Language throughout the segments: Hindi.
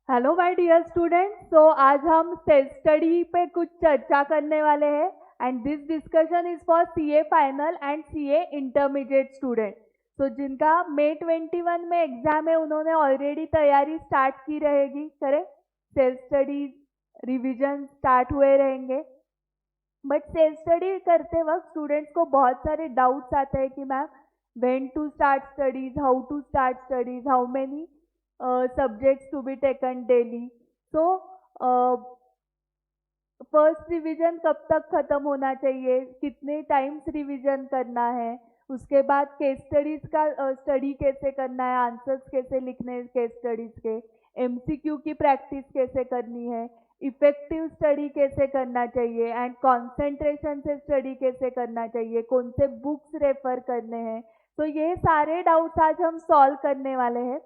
Hello my dear students. आज हम सेल्फ स्टडी पे कुछ चर्चा करने वाले हैं and this discussion is for CA final and CA intermediate student. जिनका मई 21 में एग्जाम है उन्होंने ऑलरेडी तैयारी स्टार्ट की रहेगी। Correct, self study revision start हुए रहेंगे। बट सेल्फ स्टडी करते वक्त स्टूडेंट्स को बहुत सारे डाउट्स आते हैं कि ma'am when to start studies, how to start studies, how many subjects to be taken daily. So first revision कब तक खत्म होना चाहिए, कितने टाइम्स रिवीजन करना है, उसके बाद केस स्टडीज का स्टडी कैसे करना है, आंसर्स कैसे लिखने हैं केस स्टडीज के, एमसीक्यू की प्रैक्टिस कैसे करनी है, इफेक्टिव स्टडी कैसे करना चाहिए एंड कंसंट्रेशन से स्टडी कैसे करना चाहिए, कौन से बुक्स रेफर करने हैं। तो ये सारे डाउट्स आज हम सॉल्व करने वाले हैं।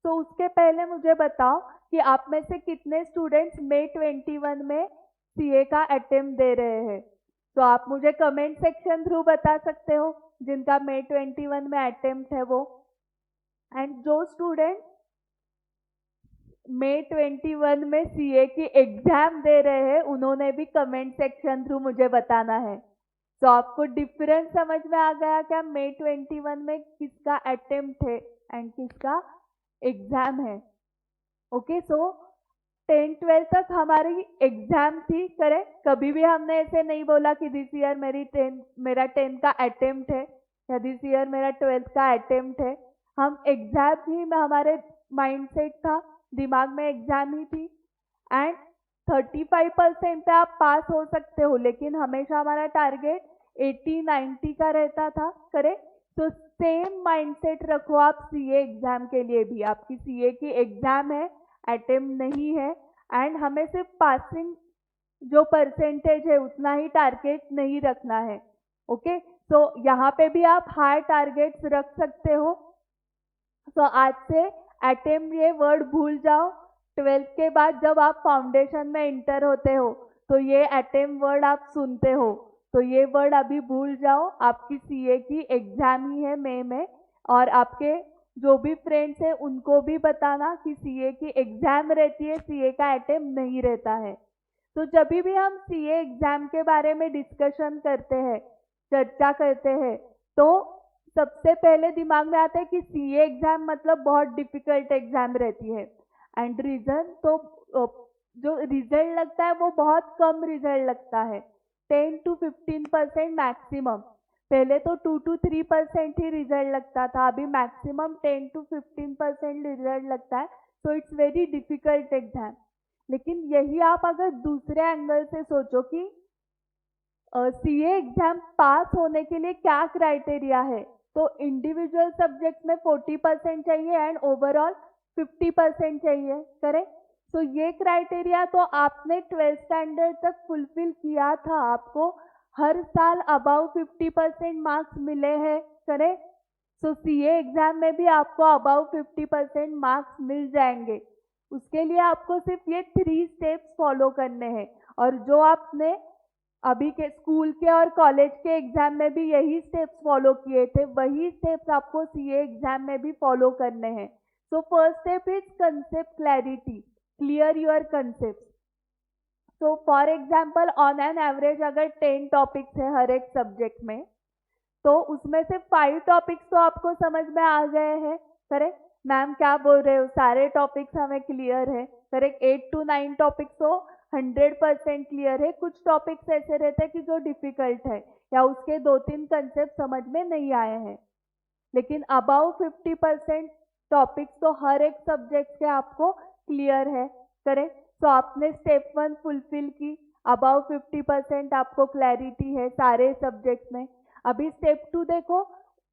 तो उसके पहले मुझे बताओ कि आप में से कितने स्टूडेंट्स मई 21 में सीए का अटेम्प्ट दे रहे हैं। तो आप मुझे कमेंट सेक्शन थ्रू बता सकते हो जिनका मई 21 में अटेम्प्ट है वो। एंड जो स्टूडेंट मई 21 में सीए की एग्जाम दे रहे हैं उन्होंने भी कमेंट सेक्शन थ्रू मुझे बताना है। तो आपको डिफरेंस समझ में आ गया क्या मई 21 में किसका अटेम्प्ट है एंड किसका एग्जाम है। ओके, सो 10-12 तक हमारी एग्जाम थी। करेक्ट, कभी भी हमने ऐसे नहीं बोला कि दिस ईयर मेरा 10 का अटेम्प्ट है या दिस ईयर मेरा 12th का अटेम्प्ट है। हम एग्जाम ही में हमारे माइंडसेट था, दिमाग में एग्जाम ही थी। एंड 35% पे आप पास हो सकते हो, लेकिन हमेशा हमारा टारगेट 80-90 का रहता था। करेक्ट, तो सेम माइंडसेट रखो आप सीए एग्जाम के लिए भी। आपकी सीए की एग्जाम है, अटेम्प्ट नहीं है, एंड हमें सिर्फ पासिंग जो परसेंटेज है उतना ही टारगेट नहीं रखना है। ओके, तो यहाँ पे भी आप हाई टारगेट्स रख सकते हो। तो आज से अटेम्प्ट ये वर्ड भूल जाओ। 12th के बाद जब आप फाउंडेशन में इंटर होते हो तो ये अटेम्प्ट वर्ड आप सुनते हो, तो ये वर्ड अभी भूल जाओ। आपकी सीए की एग्जाम ही है मई में, और आपके जो भी फ्रेंड्स हैं उनको भी बताना कि सीए की एग्जाम रहती है, सीए का अटेम्प्ट नहीं रहता है। तो जब भी हम सीए एग्जाम के बारे में डिस्कशन करते हैं, चर्चा करते हैं, तो सबसे पहले दिमाग में आता है कि सीए एग्जाम मतलब बहुत डिफिकल्ट एग्जाम रहती है। एंड रीजन तो जो रिजल्ट लगता है वो बहुत कम रिजल्ट लगता है, 10-15% मैक्सिमम। पहले तो 2-3% ही रिजल्ट लगता था, अभी मैक्सिमम 10-15% रिजल्ट लगता है। So it's very difficult exam. लेकिन यही आप अगर दूसरे एंगल से सोचो कि सीए एग्जाम पास होने के लिए क्या क्राइटेरिया है, तो इंडिविजुअल सब्जेक्ट में 40% चाहिए एंड ओवरऑल 50% चाहिए। करेक्ट, तो ये क्राइटेरिया तो आपने 12th स्टैंडर्ड तक फुलफिल किया था, आपको हर साल अबाउ 50% मार्क्स मिले हैं। करेक्ट, तो सीए एग्जाम में भी आपको अबाउ 50% मार्क्स मिल जाएंगे। उसके लिए आपको सिर्फ ये 3 स्टेप्स फॉलो करने हैं, और जो आपने अभी के स्कूल के और कॉलेज के एग्जाम में भी यही स्टेप्स फॉलो किए थे, वही स्टेप्स आपको सीए एग्जाम में भी फॉलो करने हैं। So first step is concept clarity, clear your concept. So for example on an average अगर 10 टॉपिक्स है हर एक सब्जेक्ट में, तो उसमें से 5 टॉपिक्स तो आपको समझ में आ गए हैं। करेक्ट, मैम क्या बोल रहे हो, सारे टॉपिक्स हमें क्लियर है। करेक्ट, 8-9 टॉपिक्स तो 100% क्लियर है। कुछ टॉपिक्स ऐसे रहते हैं कि जो डिफिकल्ट है या उसके 2-3 कंसेप्ट समझ में नहीं आए हैं, लेकिन अबाउ 50% टॉपिक्स तो हर एक सब्जेक्ट के आपको क्लियर है। करेक्ट, तो आपने स्टेप 1 फुलफिल की, अबाउ 50% आपको क्लैरिटी है सारे सब्जेक्ट में। अभी स्टेप 2 देखो,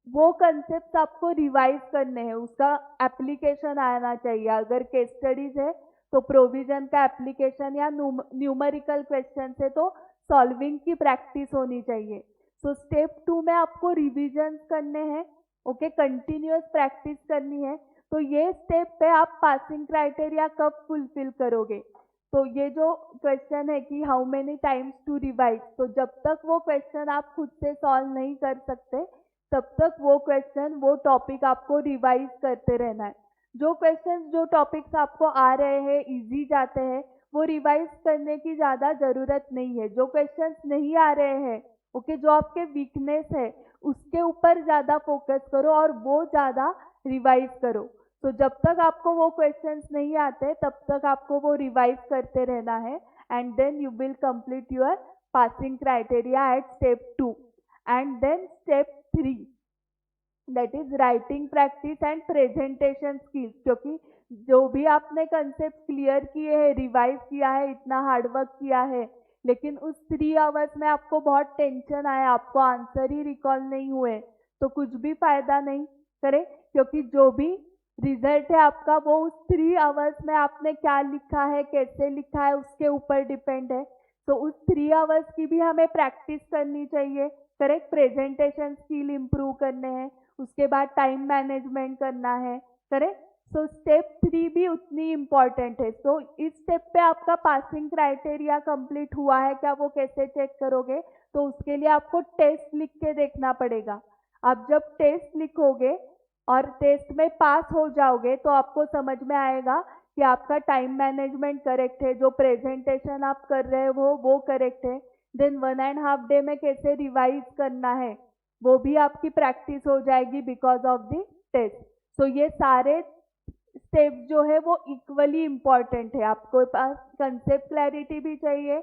वो कंसेप्ट आपको रिवाइज करने हैं, उसका एप्लीकेशन आना चाहिए। अगर केस स्टडीज है तो प्रोविजन का एप्लीकेशन या न्यूमेरिकल क्वेश्चन से तो सॉल्विंग की प्रैक्टिस होनी चाहिए। सो स्टेप 2 में आपको रिविजन करने हैं। ओके, कंटिन्यूअस प्रैक्टिस करनी है। तो ये स्टेप पे आप पासिंग क्राइटेरिया कब फुलफिल करोगे, तो ये जो क्वेश्चन है कि how many times to revise, तो जब तक वो क्वेश्चन आप खुद से सॉल्व नहीं कर सकते तब तक वो क्वेश्चन, वो टॉपिक आपको रिवाइज करते रहना है। जो क्वेश्चंस जो टॉपिक्स आपको आ रहे हैं इजी जाते हैं वो रिवाइज करने की ज़्यादा ज़रूरत नहीं है। जो क्वेश्चंस नहीं आ रहे हैं ओके, जो आपके वीकनेस है उसके ऊपर ज़्यादा फोकस करो और वो ज़्यादा रिवाइज करो। तो जब तक आपको वो क्वेश्चंस नहीं आते तब तक आपको वो रिवाइज करते रहना है and then you will complete your passing criteria at step 2 and then step 3 that is writing practice and presentation skills. क्योंकि जो भी आपने कंसेप्ट क्लियर किए हैं, रिवाइज किया है, इतना हार्डवर्क किया है, लेकिन उस 3 आवर्स में आपको बहुत टेंशन आया, आपको आंसर ही रिकॉल नहीं हुए, तो कुछ भी फायदा नहीं करे। क्योंकि जो भी रिजल्ट है आपका वो उस 3 आवर्स में आपने क्या लिखा है, कैसे लिखा है, उसके ऊपर डिपेंड है। तो उस 3 आवर्स की भी हमें प्रैक्टिस करनी चाहिए। करेक्ट, प्रेजेंटेशन स्किल इंप्रूव करने हैं, उसके बाद टाइम मैनेजमेंट करना है। करेक्ट, सो स्टेप 3 भी उतनी इम्पॉर्टेंट है। सो इस स्टेप पे आपका पासिंग क्राइटेरिया कंप्लीट हुआ है क्या, वो कैसे चेक करोगे? तो उसके लिए आपको टेस्ट लिख के देखना पड़ेगा। आप जब टेस्ट लिखोगे और टेस्ट में पास हो जाओगे तो आपको समझ में आएगा कि आपका टाइम मैनेजमेंट करेक्ट है, जो प्रेजेंटेशन आप कर रहे हो वो करेक्ट है। देन 1.5 डे में कैसे रिवाइज करना है वो भी आपकी प्रैक्टिस हो जाएगी बिकॉज ऑफ द टेस्ट। सो ये सारे स्टेप जो है वो इक्वली इम्पॉर्टेंट है। आपको पास कंसेप्ट क्लैरिटी भी चाहिए,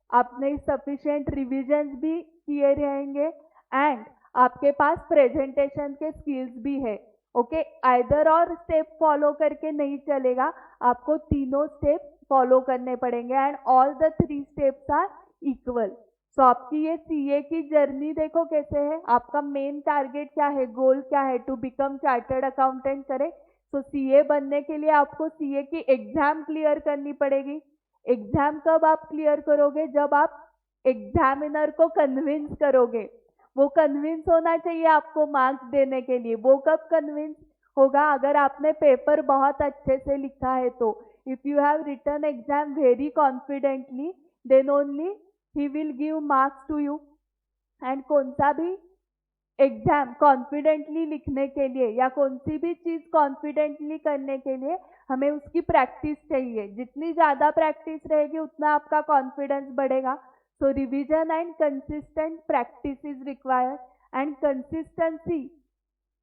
आपने सफिशिएंट रिविजन्स भी किए रहेंगे एंड आपके पास प्रेजेंटेशन के स्किल्स भी है। ओके, आइदर और स्टेप फॉलो करके नहीं चलेगा, आपको तीनों स्टेप फॉलो करने पड़ेंगे and all the 3 steps are equal. So आपकी ये सीए की जर्नी देखो कैसे है, आपका मेन टारगेट क्या है, गोल क्या है, टू बिकम चार्टर्ड अकाउंटेंट। करे तो सीए बनने के लिए आपको सीए की एग्जाम क्लियर करनी पड़ेगी। एग्जाम कब आप क्लियर करोगे? जब आप एग्जामिनर को कन्विंस करोगे। वो कन्विंस होना चाहिए आपको मार्क्स देने के लिए। वो कब कन्विंस होगा? अगर आपने पेपर बहुत अच्छे से लिखा है तो। If you have written exam very confidently then only ही will give marks to you. And कौन सा भी एग्जाम कॉन्फिडेंटली लिखने के लिए या कौन सी भी चीज कॉन्फिडेंटली करने के लिए हमें उसकी प्रैक्टिस चाहिए। जितनी ज्यादा प्रैक्टिस रहेगी उतना आपका कॉन्फिडेंस बढ़ेगा। So revision and consistent practice is required and consistency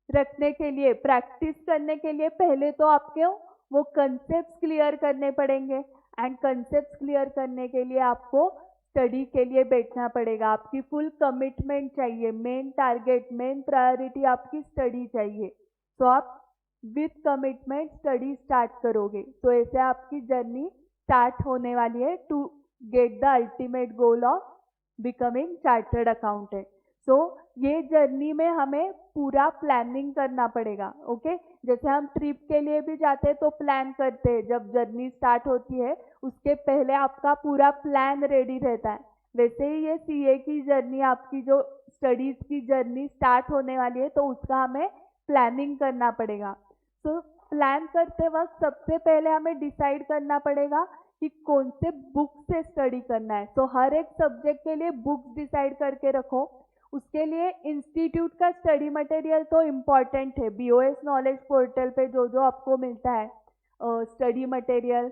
रखने के लिए, प्रैक्टिस करने के लिए पहले तो आपको वो कंसेप्ट क्लियर करने पड़ेंगे एंड कंसेप्ट क्लियर करने के लिए आपको स्टडी के लिए बैठना पड़ेगा। आपकी फुल कमिटमेंट चाहिए, मेन टारगेट, मेन प्रायोरिटी आपकी स्टडी चाहिए। तो आप विथ कमिटमेंट स्टडी स्टार्ट करोगे तो ऐसे आपकी जर्नी स्टार्ट होने वाली है to get the ultimate goal of becoming chartered accountant. So ये जर्नी में हमें पूरा प्लानिंग करना पड़ेगा। ओके, जैसे हम ट्रिप के लिए भी जाते हैं तो प्लान करते हैं, जब जर्नी स्टार्ट होती है उसके पहले आपका पूरा प्लान रेडी रहता है। वैसे ही ये सीए की जर्नी, आपकी जो स्टडीज की जर्नी स्टार्ट होने वाली है तो उसका हमें प्लानिंग करना पड़ेगा। तो प्लान करते वक्त सबसे पहले हमें डिसाइड करना पड़ेगा कि कौन से बुक से स्टडी करना है। तो हर एक सब्जेक्ट के लिए बुक्स डिसाइड करके रखो। उसके लिए इंस्टीट्यूट का स्टडी मटेरियल तो इम्पॉर्टेंट है। बीओएस नॉलेज पोर्टल पे जो जो आपको मिलता है study material,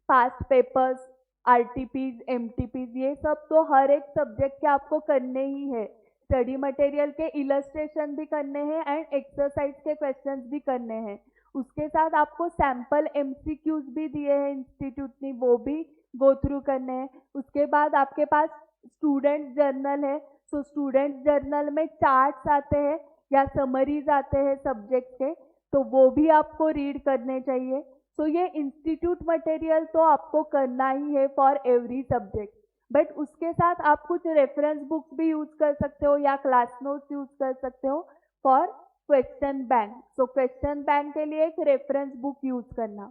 past papers, RTPs, MTPs, ये सब तो हर एक सब्जेक्ट के आपको करने ही है। स्टडी मटेरियल के इलस्ट्रेशन भी करने हैं एंड एक्सरसाइज के क्वेश्चंस भी करने हैं। उसके साथ आपको सैंपल एमसीक्यूज भी दिए हैं इंस्टीट्यूट ने, वो भी गो थ्रू करने हैं। उसके बाद आपके पास स्टूडेंट जर्नल है। तो स्टूडेंट जर्नल में चार्ट्स आते हैं या समरीज आते हैं सब्जेक्ट के, तो वो भी आपको रीड करने चाहिए। तो ये इंस्टीट्यूट मटेरियल तो आपको करना ही है फॉर एवरी सब्जेक्ट, बट उसके साथ आप कुछ रेफरेंस बुक्स भी यूज कर सकते हो या क्लास नोट्स यूज कर सकते हो for question bank. So question bank के लिए एक रेफरेंस बुक यूज करना।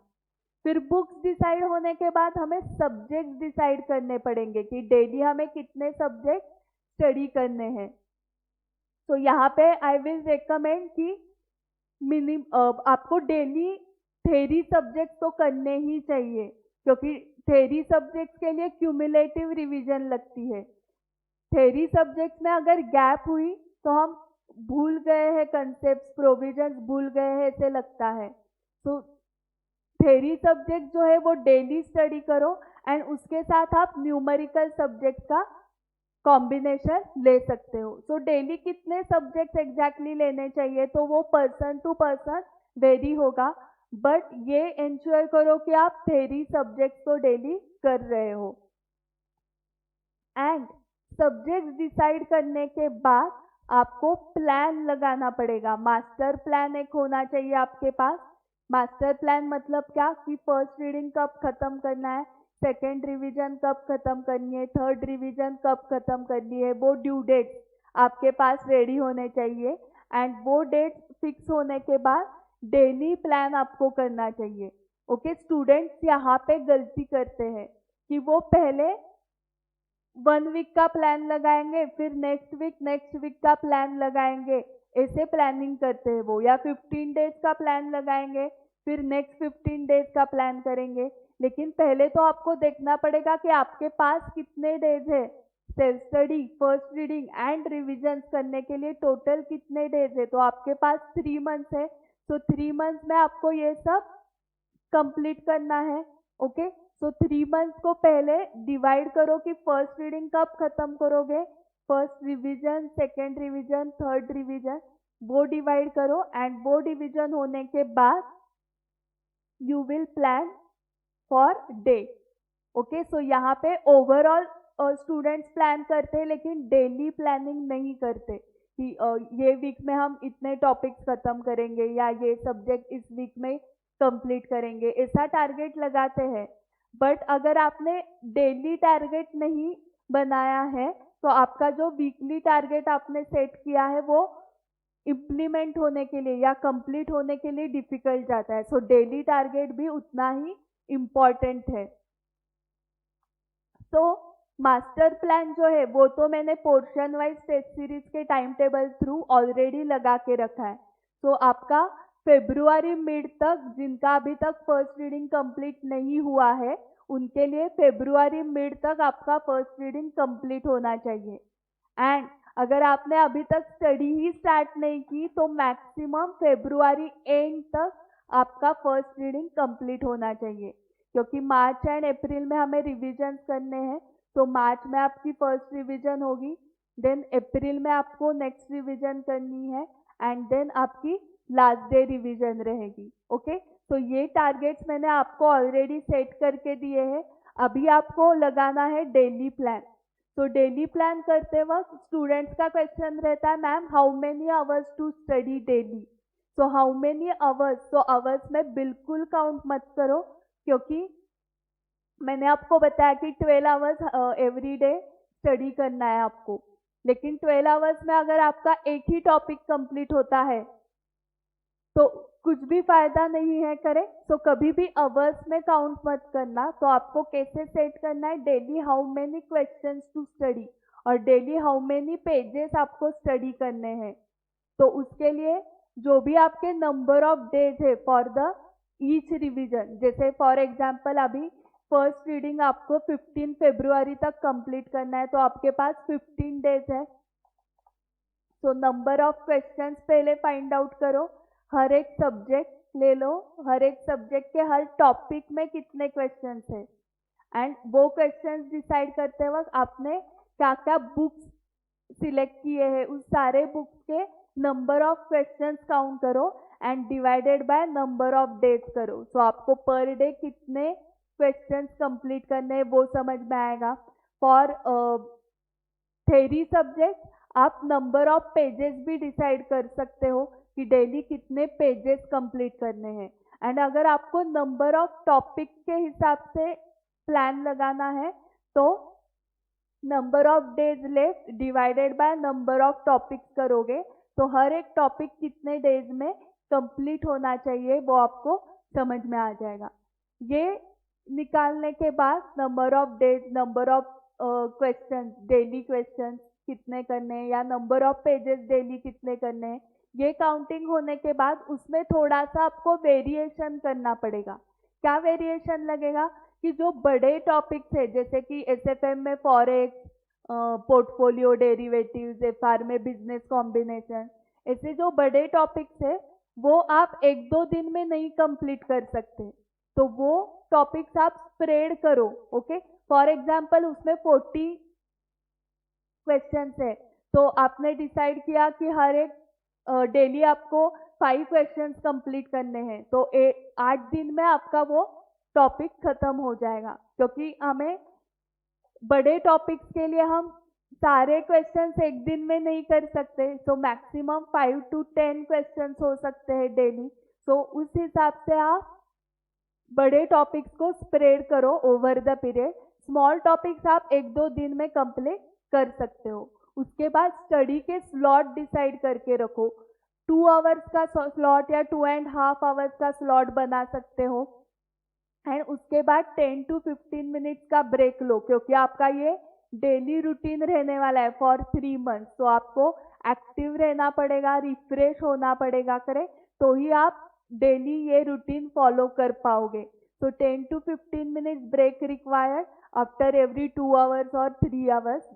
फिर बुक्स डिसाइड होने के बाद हमें सब्जेक्ट डिसाइड करने पड़ेंगे कि डेली हमें कितने सब्जेक्ट स्टडी करने हैं। तो यहाँ पे आई विल रेकमेंड कि आपको डेली थेरी सब्जेक्ट तो करने ही चाहिए, क्योंकि थेरी सब्जेक्ट के लिए क्यूमुलेटिव रिवीजन लगती है। थेरी सब्जेक्ट में अगर गैप हुई तो हम भूल गए हैं कंसेप्ट, प्रोविजंस भूल गए हैं ऐसे लगता है। सो थ्योरी सब्जेक्ट जो है वो डेली स्टडी करो एंड उसके साथ आप न्यूमेरिकल सब्जेक्ट का कॉम्बिनेशन ले सकते हो। सो डेली कितने सब्जेक्ट्स एग्जैक्टली लेने चाहिए तो वो पर्सन टू पर्सन वेरी होगा, बट ये इंश्योर करो कि आप थ्योरी सब्जेक्ट्स तो डेली कर रहे हो। एंड सब्जेक्ट डिसाइड करने के बाद आपको प्लान लगाना पड़ेगा। मास्टर प्लान एक होना चाहिए आपके पास। मास्टर प्लान मतलब क्या कि फर्स्ट रीडिंग कब खत्म करना है, सेकेंड रिवीजन कब खत्म करनी है, थर्ड रिवीजन कब खत्म करनी है, वो ड्यू डेट आपके पास रेडी होने चाहिए। एंड वो डेट फिक्स होने के बाद डेली प्लान आपको करना चाहिए। ओके, स्टूडेंट्स यहाँ पे गलती करते हैं कि वो पहले 1 वीक का प्लान लगाएंगे, फिर नेक्स्ट वीक का प्लान लगाएंगे, ऐसे प्लानिंग करते हैं वो, या 15 डेज का प्लान लगाएंगे, फिर नेक्स्ट 15 डेज का प्लान करेंगे। लेकिन पहले तो आपको देखना पड़ेगा कि आपके पास कितने डेज है self study, first reading and revision करने के लिए, टोटल कितने डेज है। तो आपके पास 3 मंथ्स है, तो 3 मंथ्स में आपको ये सब कंप्लीट करना है। ओके, तो 3 मंथ्स को पहले डिवाइड करो कि फर्स्ट रीडिंग कब खत्म करोगे, first revision, second revision, third revision, वो डिवाइड करो। एंड वो डिवीजन होने के बाद you will plan for day. Okay, so यहाँ पे ओवरऑल स्टूडेंट्स प्लान करते हैं लेकिन डेली प्लानिंग नहीं करते कि ये वीक में हम इतने टॉपिक्स खत्म करेंगे या ये सब्जेक्ट इस वीक में कंप्लीट करेंगे, ऐसा टारगेट लगाते हैं। बट अगर आपने डेली टारगेट नहीं बनाया है तो आपका जो वीकली टारगेट आपने सेट किया है वो इम्प्लीमेंट होने के लिए या कंप्लीट होने के लिए डिफिकल्ट जाता है। सो डेली टारगेट भी उतना ही इम्पॉर्टेंट है। तो मास्टर प्लान जो है वो तो मैंने पोर्शन वाइज टेस्ट सीरीज के टाइम टेबल थ्रू ऑलरेडी लगा के रखा है। तो आपका फेब्रुआरी मिड तक, जिनका अभी तक फर्स्ट रीडिंग कंप्लीट नहीं हुआ है, उनके लिए फेब्रुआरी मिड तक आपका फर्स्ट रीडिंग कंप्लीट होना चाहिए। एंड अगर आपने अभी तक स्टडी ही स्टार्ट नहीं की तो मैक्सिमम फेब्रुआरी एंड तक आपका फर्स्ट रीडिंग कंप्लीट होना चाहिए, क्योंकि मार्च एंड अप्रैल में हमें रिविजन करने हैं। तो मार्च में आपकी फर्स्ट रिवीजन होगी, देन अप्रैल में आपको नेक्स्ट रिवीजन करनी है, एंड देन आपकी लास्ट डे रिवीजन रहेगी। ओके, तो ये टारगेट्स मैंने आपको ऑलरेडी सेट करके दिए हैं। अभी आपको लगाना है डेली प्लान। तो डेली प्लान करते वक्त स्टूडेंट्स का क्वेश्चन रहता है, ma'am how many hours to study daily. So how many hours, तो आवर्स में बिल्कुल काउंट मत करो, क्योंकि मैंने आपको बताया कि 12 आवर्स एवरी डे स्टडी करना है आपको। लेकिन 12 आवर्स में अगर आपका एक ही टॉपिक कंप्लीट होता है तो कुछ भी फायदा नहीं है करे। तो कभी भी आवर्स में काउंट मत करना। तो आपको कैसे सेट करना है, daily how many questions to study और डेली हाउ मेनी पेजेस आपको स्टडी करने हैं। तो उसके लिए जो भी आपके नंबर ऑफ डेज है फॉर द ईच रिवीजन, जैसे फॉर एग्जांपल अभी फर्स्ट रीडिंग आपको 15 फरवरी तक कंप्लीट करना है, तो आपके पास 15 डेज है। तो नंबर ऑफ क्वेश्चंस पहले फाइंड आउट करो, हर एक सब्जेक्ट ले लो, हर एक सब्जेक्ट के हर टॉपिक में कितने क्वेश्चंस है, एंड वो क्वेश्चंस डिसाइड करते वक्त आपने क्या क्या बुक्स सिलेक्ट किए हैं उस सारे बुक्स के नंबर ऑफ क्वेश्चंस काउंट करो and divided by number of days करो। तो आपको पर डे कितने क्वेश्चंस कंप्लीट करने हैं वो समझ में आएगा। फॉर थ्योरी सब्जेक्ट आप नंबर ऑफ पेजेस भी डिसाइड कर सकते हो कि डेली कितने पेजेस कंप्लीट करने हैं। एंड अगर आपको नंबर ऑफ टॉपिक के हिसाब से प्लान लगाना है तो number of days left divided by number of topics करोगे, तो हर एक टॉपिक कितने डेज में कंप्लीट होना चाहिए वो आपको समझ में आ जाएगा। ये निकालने के बाद number of days, number of questions, daily questions कितने करने हैं या नंबर ऑफ पेजेस डेली कितने करने हैं, ये काउंटिंग होने के बाद उसमें थोड़ा सा आपको वेरिएशन करना पड़ेगा। क्या वेरिएशन लगेगा कि जो बड़े टॉपिक्स है, जैसे कि एसएफएम में फॉरेक्स, पोर्टफोलियो डेरिवेटिव्स, एफआर में बिजनेस कॉम्बिनेशन, ऐसे जो बड़े टॉपिक्स है वो आप 1-2 दिन में नहीं कंप्लीट कर सकते, तो वो टॉपिक्स आप स्प्रेड करो। ओके, फॉर एग्जाम्पल उसमें 40 क्वेश्चंस है, तो आपने डिसाइड किया कि हर एक डेली आपको 5 क्वेश्चंस कंप्लीट करने हैं, तो 8 दिन में आपका वो टॉपिक खत्म हो जाएगा। क्योंकि हमें बड़े टॉपिक्स के लिए हम सारे क्वेश्चंस एक दिन में नहीं कर सकते, तो मैक्सिमम 5 to 10 क्वेश्चंस हो सकते हैं डेली। तो उस हिसाब से आप बड़े टॉपिक्स को स्प्रेड करो over the period. Small topics आप 1-2 दिन में कंप्लीट कर सकते हो। उसके बाद स्टडी के स्लॉट डिसाइड करके रखो। 2 आवर्स का स्लॉट या 2.5 आवर्स का स्लॉट बना सकते हो, एंड उसके बाद 10 to 15 मिनट्स का ब्रेक लो, क्योंकि आपका ये डेली रूटीन रहने वाला है फॉर 3 मंथ्स। तो आपको एक्टिव रहना पड़ेगा, रिफ्रेश होना पड़ेगा, करे तो ही आप डेली ये रूटीन फॉलो कर पाओगे। तो 10 to 15 minutes break required after every 2 hours और 3 hours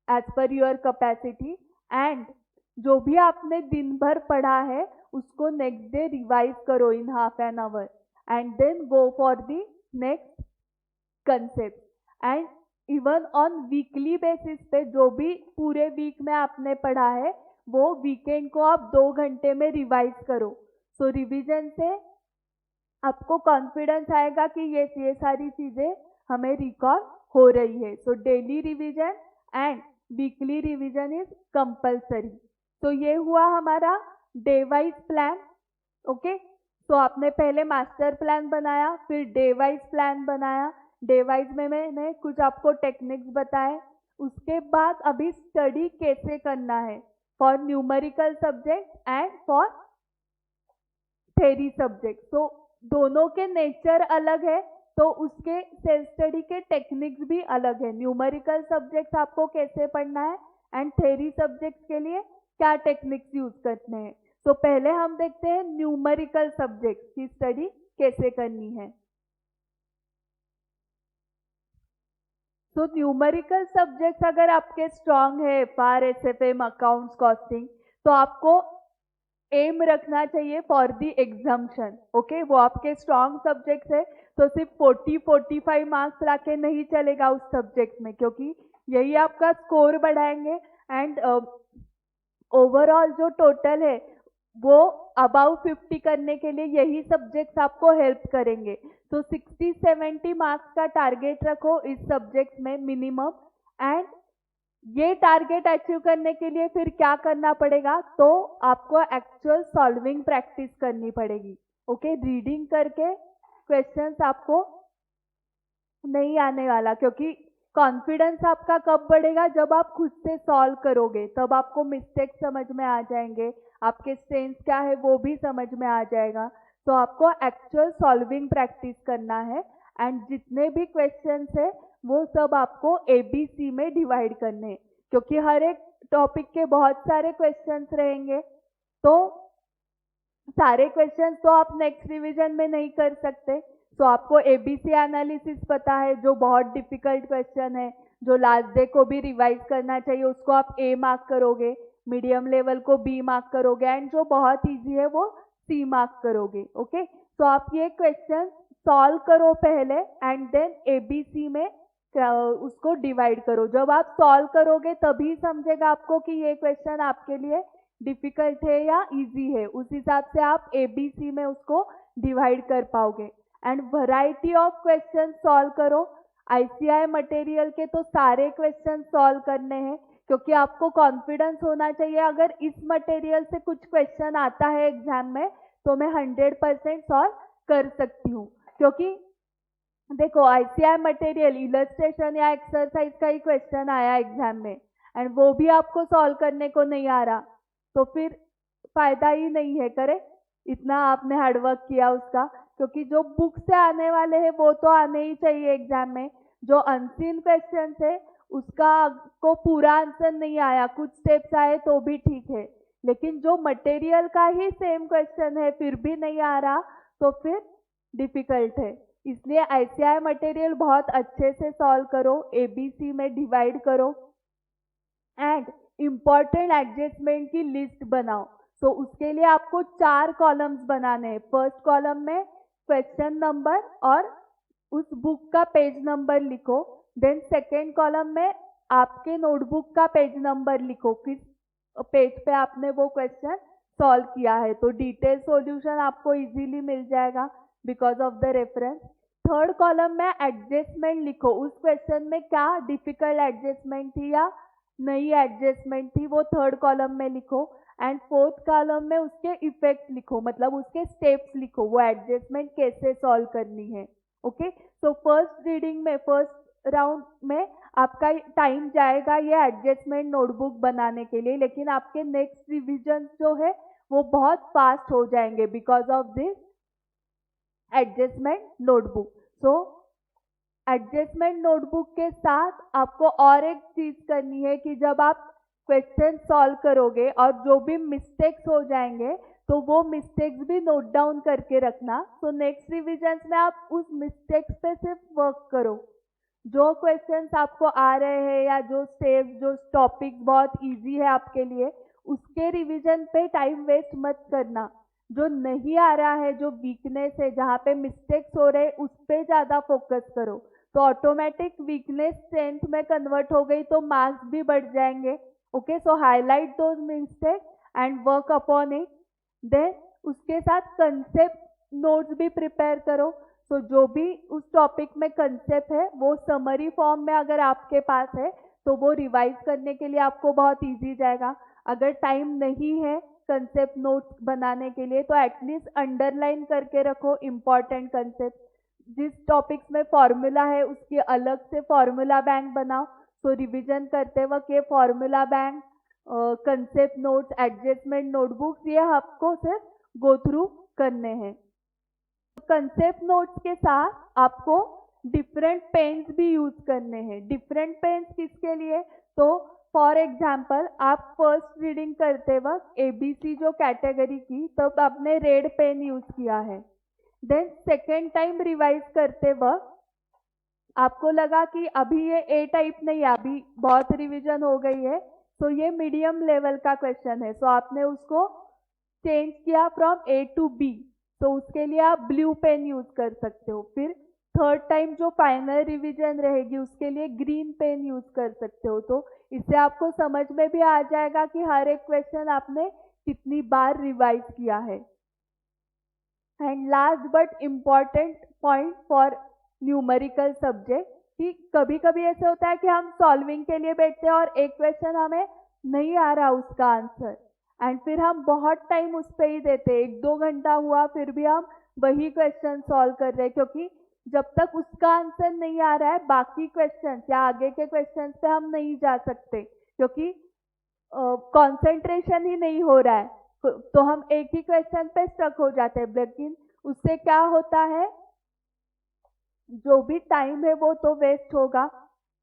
as per your capacity. And जो भी आपने दिन भर पढ़ा है उसको नेक्स्ट डे रिवाइज करो in half an hour, and then go for the next concept. And even on weekly basis पे जो भी पूरे वीक में आपने पढ़ा है वो वीकेंड को आप 2 घंटे में रिवाइज करो। सो रिवीजन से आपको कॉन्फिडेंस आएगा कि ये सारी चीजें हमें रिकॉल हो रही है। So daily revision and weekly revision is compulsory. तो ये हुआ हमारा डे वाइज प्लान। ओके, तो आपने पहले मास्टर प्लान बनाया, फिर डे वाइज प्लान बनाया। डे वाइज में मैंने कुछ आपको टेक्निक्स बताए। उसके बाद अभी स्टडी कैसे करना है for numerical subject and for theory subject. तो दोनों के नेचर अलग है, तो उसके सेल्फ स्टडी के टेक्निक्स भी अलग है। न्यूमेरिकल सब्जेक्ट्स आपको कैसे पढ़ना है एंड थ्योरी सब्जेक्ट्स के लिए क्या टेक्निक्स यूज करने हैं। तो पहले हम देखते हैं न्यूमेरिकल सब्जेक्ट्स की स्टडी कैसे करनी है। तो न्यूमेरिकल सब्जेक्ट्स अगर आपके स्ट्रांग है, फार, एसएफएम, अकाउंट्स, कॉस्टिंग, तो आपको एम रखना चाहिए फॉर दी एग्जाम्शन। ओके, वो आपके स्ट्रांग सब्जेक्ट्स है, तो सिर्फ 40-45 मार्क्स लाके नहीं चलेगा उस सब्जेक्ट में, क्योंकि यही आपका स्कोर बढ़ाएंगे। एंड ओवरऑल जो टोटल है वो अबाउ 50 करने के लिए यही सब्जेक्ट्स आपको हेल्प करेंगे। तो 60-70 मार्क्स का टारगेट रखो इस सब्जेक्ट में मिनिमम। एंड ये टारगेट अचीव करने के लिए फिर क्या करना पड़ेगा, तो आपको एक्चुअल सॉल्विंग प्रैक्टिस करनी पड़ेगी। ओके, रीडिंग करके क्वेश्चंस आपको नहीं आने वाला, क्योंकि कॉन्फिडेंस आपका कब बढ़ेगा, जब आप खुद से सॉल्व करोगे, तब आपको मिस्टेक समझ में आ जाएंगे, आपके स्ट्रेंथ क्या है वो भी समझ में आ जाएगा। तो आपको एक्चुअल सॉल्विंग प्रैक्टिस करना है। एंड जितने भी क्वेश्चंस है वो सब आपको ABC में डिवाइड करने हैं, क्योंकि हर एक टॉपिक के बहुत सारे क्वेश्चंस रहेंगे। तो सारे क्वेश्चंस तो आप नेक्स्ट रिवीजन में नहीं कर सकते। तो आपको ABC एनालिसिस पता है, जो बहुत डिफिकल्ट क्वेश्चन है, जो लास्ट डे को भी रिवाइज करना चाहिए, उसको आप A मार्क करोगे, मीडियम लेवल को B मार्क करोगे, एंड जो बहुत इजी है वो C मार्क करोगे। ओके, तो आप ये क्वेश्चन सॉल्व करो पहले, एंड देन ABC में उसको डिवाइड करो। जब आप सॉल्व करोगे तभी समझेगा आपको कि ये क्वेश्चन आपके लिए डिफिकल्ट है या इजी है, उस हिसाब से आप ABC में उसको डिवाइड कर पाओगे। And variety of question solve करो। ICI मटेरियल के तो सारे क्वेश्चन सॉल्व करने हैं, क्योंकि आपको कॉन्फिडेंस होना चाहिए अगर इस मटेरियल से कुछ क्वेश्चन आता है एग्जाम में तो मैं 100% सॉल्व कर सकती हूँ। क्योंकि देखो, ICI मटेरियल इलस्ट्रेशन या एक्सरसाइज का ही क्वेश्चन आया एग्जाम में, एंड वो भी आपको सॉल्व करने को नहीं आ रहा, तो फिर फायदा ही नहीं है, करे इतना आपने हार्डवर्क किया उसका। क्योंकि जो बुक से आने वाले हैं वो तो आने ही चाहिए एग्जाम में। जो अनसीन क्वेश्चन है उसका को पूरा आंसर नहीं आया, कुछ स्टेप्स आए तो भी ठीक है, लेकिन जो मटेरियल का ही सेम क्वेश्चन है फिर भी नहीं आ रहा, तो फिर डिफिकल्ट है। इसलिए ICI मटेरियल बहुत अच्छे से सॉल्व करो, ABC में डिवाइड करो, एंड इम्पॉर्टेंट एडजस्टमेंट की लिस्ट बनाओ। तो उसके लिए आपको 4 कॉलम्स बनाने हैं। फर्स्ट कॉलम में क्वेश्चन नंबर और उस बुक का पेज नंबर लिखो। देन सेकेंड कॉलम में आपके नोटबुक का पेज नंबर लिखो, किस पेज पे आपने वो क्वेश्चन सॉल्व किया है। तो डिटेल सॉल्यूशन आपको इजीली मिल जाएगा because of the reference. Third column में एडजस्टमेंट लिखो, उस क्वेश्चन में क्या डिफिकल्ट एडजस्टमेंट थी या नई एडजस्टमेंट थी, वो थर्ड कॉलम में लिखो। एंड फोर्थ कॉलम में उसके इफेक्ट लिखो, मतलब उसके स्टेप्स लिखो, वो एडजस्टमेंट कैसे सॉल्व करनी है। ओके, तो फर्स्ट रीडिंग में, फर्स्ट राउंड में आपका टाइम जाएगा ये एडजस्टमेंट नोटबुक बनाने के लिए, लेकिन आपके नेक्स्ट रिविजन जो है वो बहुत फास्ट हो जाएंगे because of this adjustment notebook. So adjustment notebook के साथ आपको और एक चीज करनी है कि जब आप क्वेश्चन सॉल्व करोगे और जो भी मिस्टेक्स हो जाएंगे तो वो मिस्टेक्स भी नोट डाउन करके रखना। तो नेक्स्ट रिविजन में आप उस मिस्टेक्स पे सिर्फ वर्क करो। जो क्वेश्चंस आपको आ रहे हैं या जो स्टेप्स, जो टॉपिक बहुत इजी है आपके लिए, उसके रिवीजन पे टाइम वेस्ट मत करना। जो नहीं आ रहा है, जो वीकनेस है, जहाँ पे मिस्टेक्स हो रहे, उस पे ज़्यादा फोकस करो। तो ऑटोमेटिक वीकनेस स्ट्रेंथ में कन्वर्ट हो गई तो मार्क्स भी बढ़ जाएंगे। Okay, so highlight those mistakes and work upon it. Then उसके साथ कंसेप्ट नोट्स भी प्रिपेयर करो। तो जो भी उस टॉपिक में कंसेप्ट है वो समरी फॉर्म में अगर आपके पास है तो वो रिवाइज करने के लिए आपको बहुत इजी जाएगा। अगर टाइम नहीं है कंसेप्ट नोट्स बनाने के लिए तो एटलीस्ट अंडरलाइन करके रखो इम्पॉर्टेंट कंसेप्ट। जिस टॉपिक्स में फॉर्मूला है उसके अलग से फॉर्मूला बैंक बनाओ। तो रिवीजन करते वक्त ये formula bank, concept notes, adjustment notebooks, ये आपको सिर्फ गो थ्रू करने हैं। कंसेप्ट नोट्स के साथ आपको डिफरेंट पेन्स भी यूज करने हैं। डिफरेंट पेन्स किसके लिए? तो फॉर एग्जाम्पल आप फर्स्ट रीडिंग करते वक्त ABC जो कैटेगरी की, तब आपने रेड पेन यूज किया है। देन सेकेंड टाइम रिवाइज करते वक्त आपको लगा कि अभी ये A टाइप नहीं है, अभी बहुत रिवीजन हो गई है, तो ये मीडियम लेवल का क्वेश्चन है, सो आपने उसको चेंज किया फ्रॉम A to B। तो उसके लिए आप ब्लू पेन यूज कर सकते हो। फिर थर्ड टाइम जो फाइनल रिवीजन रहेगी उसके लिए ग्रीन पेन यूज कर सकते हो। तो इससे आपको समझ में भी आ जाएगा कि हर एक क्वेश्चन आपने कितनी बार रिवाइज किया है। And last but important point for numerical subject, कि कभी कभी ऐसे होता है कि हम सॉल्विंग के लिए बैठते हैं और एक क्वेश्चन हमें नहीं आ रहा उसका आंसर, एंड फिर हम बहुत टाइम उस पर ही देते, 1-2 घंटा हुआ फिर भी हम वही क्वेश्चन सॉल्व कर रहे हैं, क्योंकि जब तक उसका आंसर नहीं आ रहा है बाकी क्वेश्चन या आगे के क्वेश्चन पे हम नहीं जा सकते, क्योंकि कंसंट्रेशन ही नहीं हो रहा है। तो हम एक ही क्वेश्चन पे स्टक हो जाते हैं। लेकिन उससे क्या होता है, जो भी टाइम है वो तो वेस्ट होगा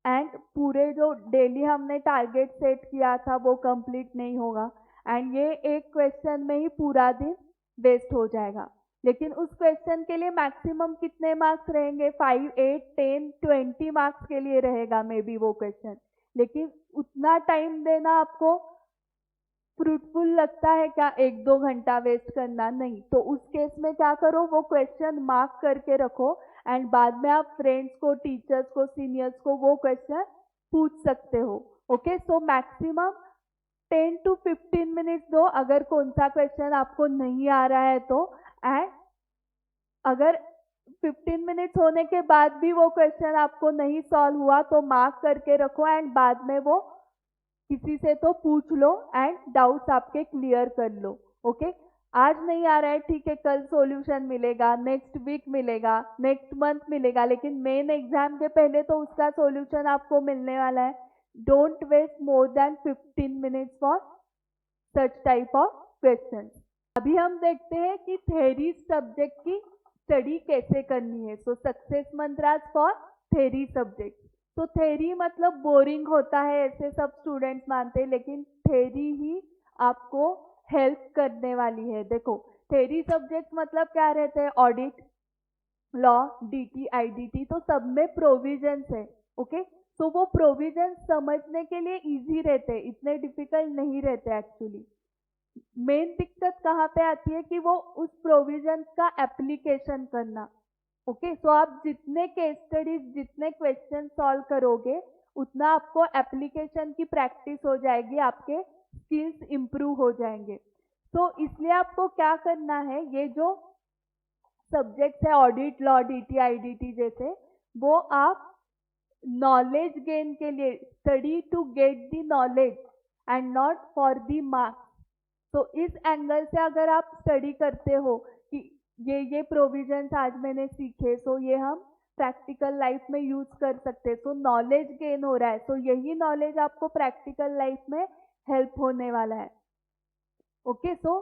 एंड पूरे जो डेली हमने टारगेट सेट किया था वो कंप्लीट नहीं होगा, एंड ये एक क्वेश्चन में ही पूरा दिन वेस्ट हो जाएगा। लेकिन उस क्वेश्चन के लिए मैक्सिमम कितने मार्क्स रहेंगे? 5, 8, 10, 20 मार्क्स के लिए रहेगा मे बी वो क्वेश्चन। लेकिन उतना टाइम देना आपको फ्रूटफुल लगता है क्या? 1-2 घंटा वेस्ट करना? नहीं। तो उस केस में क्या करो, वो क्वेश्चन मार्क करके रखो एंड बाद में आप फ्रेंड्स को, टीचर्स को, सीनियर्स को वो क्वेश्चन पूछ सकते हो। Okay, so maximum 10 to 15 minutes दो अगर कौन सा क्वेश्चन आपको नहीं आ रहा है तो। एंड अगर 15 मिनट्स होने के बाद भी वो क्वेश्चन आपको नहीं सॉल्व हुआ तो मार्क करके रखो एंड बाद में वो किसी से तो पूछ लो एंड डाउट्स आपके क्लियर कर लो। ओके, आज नहीं आ रहा है ठीक है, कल सॉल्यूशन मिलेगा, नेक्स्ट वीक मिलेगा, नेक्स्ट मंथ मिलेगा, लेकिन मेन एग्जाम के पहले तो उसका सॉल्यूशन आपको मिलने वाला है। Don't waste more than 15 minutes for such type of question. अभी हम देखते हैं कि थ्योरी सब्जेक्ट की स्टडी कैसे करनी है। So success mantras for theory subject. तो थ्योरी मतलब बोरिंग होता है ऐसे सब स्टूडेंट्स मानते हैं, लेकिन थ्योरी ही आपको हेल्प करने वाली है। देखो, थ्योरी सब्जेक्ट मतलब क्या रहते हैं? ऑडिट, लॉ, DT, IDT, तो सब में प्रोविजंस है। ओके, तो वो प्रोविजंस समझने के लिए इजी रहते हैं, इतने डिफिकल्ट नहीं रहते एक्चुअली। मेन दिक्कत कहाँ पे आती है कि वो उस प्रोविजन का एप्लीकेशन करना। ओके, सो आप जितने केस स्टडीज, जितने क्वेश्चन सॉल्व करोगे, उतना आपको एप्लीकेशन की प्रैक्टिस हो जाएगी, आपके स्किल्स इंप्रूव हो जाएंगे। तो इसलिए आपको क्या करना है, ये जो सब्जेक्ट्स है ऑडिट, लॉ, डीटी, आईडीटी जैसे, वो आप नॉलेज गेन के लिए, study to get the knowledge and not for the marks. तो इस एंगल से अगर आप स्टडी करते हो कि ये प्रोविजंस आज मैंने सीखे, सो ये हम प्रैक्टिकल लाइफ में यूज कर सकते हैं, तो नॉलेज गेन हो रहा है, तो यही नॉलेज आपको प्रैक्टिकल लाइफ में हेल्प होने वाला है। ओके, सो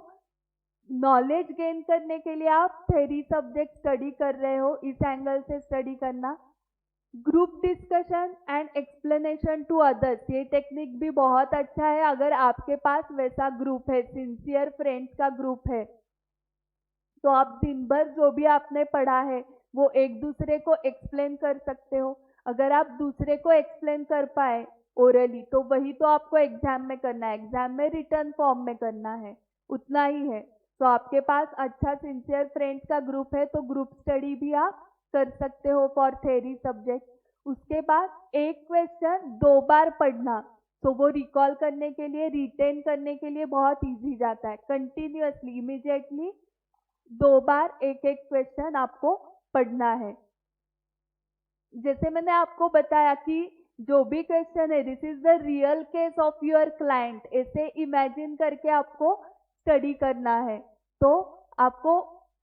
नॉलेज गेन करने के लिए आप थ्योरी सब्जेक्ट स्टडी कर रहे हो, इस एंगल से स्टडी करना। Group discussion and explanation to others, ये टेक्निक भी बहुत अच्छा है अगर आपके पास वैसा ग्रुप है, सिंसियर फ्रेंड्स का ग्रुप है, तो आप दिन भर जो भी आपने पढ़ा है वो एक दूसरे को एक्सप्लेन कर सकते हो। अगर आप दूसरे को एक्सप्लेन कर पाए ओरली, तो वही तो आपको एग्जाम में करना है, एग्जाम में रिटर्न फॉर्म में करना है, उतना ही है। तो आपके पास अच्छा सिंसियर फ्रेंड्स का ग्रुप है, तो ग्रुप स्टडी भी आप कर सकते हो फॉर थ्योरी सब्जेक्ट। उसके बाद एक क्वेश्चन 2 बार पढ़ना, तो वो रिकॉल करने के लिए, रिटेन करने के लिए बहुत इजी जाता है। कंटिन्यूअसली, इमीडिएटली 2 बार एक एक क्वेश्चन आपको पढ़ना है। जैसे मैंने आपको बताया कि जो भी क्वेश्चन है, this is the real case of your client, ऐसे इमेजिन करके आपको स्टडी करना है, तो आपको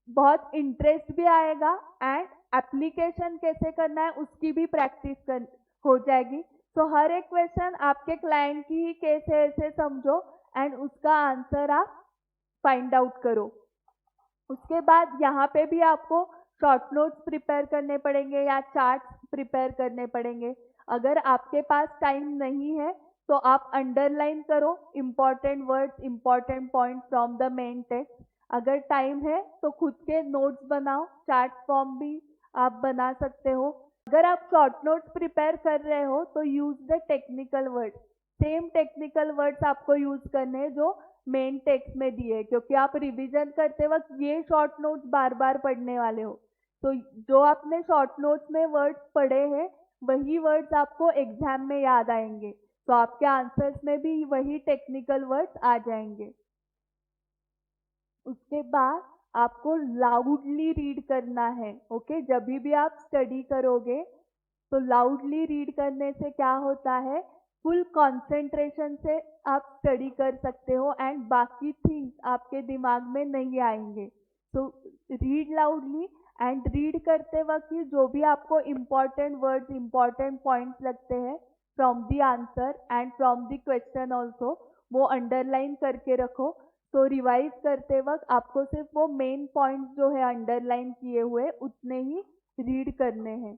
बहुत इंटरेस्ट भी आएगा एंड एप्लीकेशन कैसे करना है उसकी भी प्रैक्टिस हो जाएगी। तो हर एक क्वेश्चन आपके क्लाइंट की ही केस है ऐसे समझो, एंड उसका आंसर आप फाइंड आउट करो। उसके बाद यहाँ पे भी आपको शॉर्ट नोट्स प्रिपेयर करने पड़ेंगे या चार्ट्स प्रिपेयर करने पड़ेंगे। अगर आपके पास टाइम नहीं है तो आप अंडरलाइन करो important words, important point from the main text. अगर टाइम है तो खुद के नोट्स बनाओ, चार्ट फॉर्म भी आप बना सकते हो। अगर आप शॉर्ट नोट्स प्रिपेयर कर रहे हो तो use the technical words, same technical words आपको यूज करने हैं जो मेन टेक्स्ट में दिए, क्योंकि आप रिवीजन करते वक्त ये शॉर्ट नोट्स बार बार पढ़ने वाले हो, तो जो आपने शॉर्ट नोट्स में वर्ड्स पढ़े हैं वही वर्ड्स आपको एग्जाम में याद आएंगे, तो आपके आंसर्स में भी वही टेक्निकल वर्ड्स आ जाएंगे। उसके बाद आपको लाउडली रीड करना है। ओके, जब भी आप स्टडी करोगे तो लाउडली रीड करने से क्या होता है, फुल कंसंट्रेशन से आप स्टडी कर सकते हो एंड बाकी थिंग्स आपके दिमाग में नहीं आएंगे। तो रीड लाउडली, एंड रीड करते वक्त जो भी आपको इम्पॉर्टेंट वर्ड्स, इम्पॉर्टेंट पॉइंट्स लगते हैं from the answer and from the question also, वो अंडरलाइन करके रखो। तो रिवाइज करते वक्त आपको सिर्फ वो मेन पॉइंट्स जो है अंडरलाइन किए हुए उतने ही रीड करने हैं।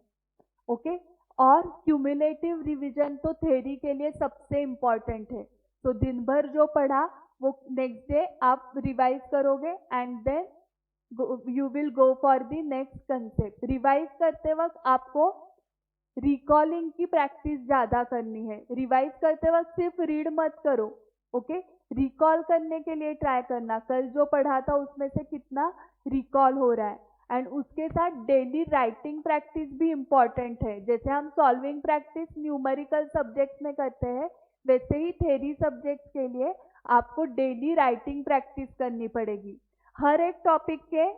ओके, और क्यूमुलेटिव रिवीजन तो थ्योरी के लिए सबसे इम्पॉर्टेंट है। तो दिन भर जो पढ़ा वो नेक्स्ट डे आप रिवाइज करोगे and then you will go for the next concept. Revise करते वक्त आपको रिकॉलिंग की प्रैक्टिस ज्यादा करनी है। रिवाइज करते वक्त सिर्फ रीड मत करो, ओके, रिकॉल करने के लिए ट्राई करना, कल जो पढ़ा था उसमें से कितना रिकॉल हो रहा है। एंड उसके साथ डेली राइटिंग प्रैक्टिस भी इम्पॉर्टेंट है। जैसे हम सॉल्विंग प्रैक्टिस न्यूमेरिकल सब्जेक्ट्स में करते हैं, वैसे ही थ्योरी सब्जेक्ट्स के लिए आपको डेली राइटिंग प्रैक्टिस करनी पड़ेगी। हर एक टॉपिक के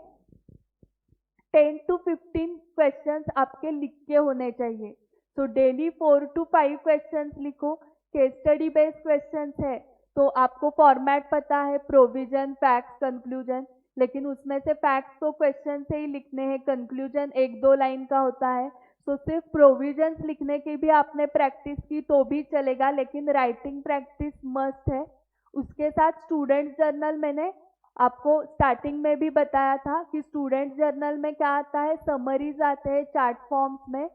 10 to 15 क्वेश्चंस आपके लिख के होने चाहिए। तो डेली 4 to 5 क्वेश्चंस लिखो। केस स्टडी बेस्ड क्वेश्चंस है तो आपको फॉर्मेट पता है, प्रोविजन, फैक्ट्स, कंक्लूजन, लेकिन उसमें से फैक्ट्स तो क्वेश्चन से ही लिखने हैं, कंक्लूजन 1-2 लाइन का होता है। तो सिर्फ प्रोविजंस लिखने की भी आपने प्रैक्टिस की तो भी चलेगा, लेकिन राइटिंग प्रैक्टिस मस्ट है। उसके साथ स्टूडेंट जर्नल, मैंने आपको स्टार्टिंग में भी बताया था कि स्टूडेंट जर्नल में क्या आता है, समरीज आते हैं चार्ट फॉर्म्स में,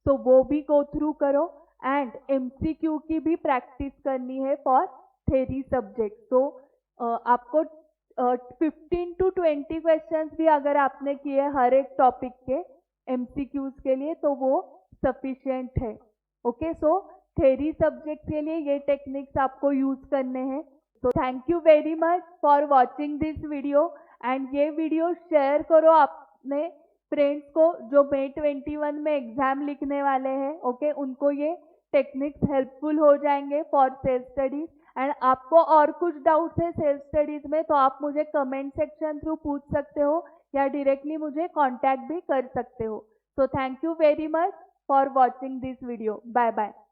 तो वो भी गो थ्रू करो। एंड एमसीक्यू की भी प्रैक्टिस करनी है फॉर थ्योरी सब्जेक्ट। तो आपको 15 to 20 क्वेश्चंस भी अगर आपने किए हर एक टॉपिक के एमसीक्यूज के लिए तो वो सफिशिएंट है। ओके, सो थ्योरी सब्जेक्ट के लिए ये टेक्निक्स आपको यूज करने हैं। तो thank you very much for watching this video and ये वीडियो शेयर करो अपने फ्रेंड्स को जो May 21 में एग्जाम लिखने वाले हैं। ओके, उनको ये टेक्निक्स हेल्पफुल हो जाएंगे फॉर सेल्फ स्टडीज। एंड आपको और कुछ डाउट्स है सेल्फ स्टडीज में तो आप मुझे कमेंट सेक्शन थ्रू पूछ सकते हो या डायरेक्टली मुझे कांटेक्ट भी कर सकते हो। So thank you very much for watching this video. Bye bye.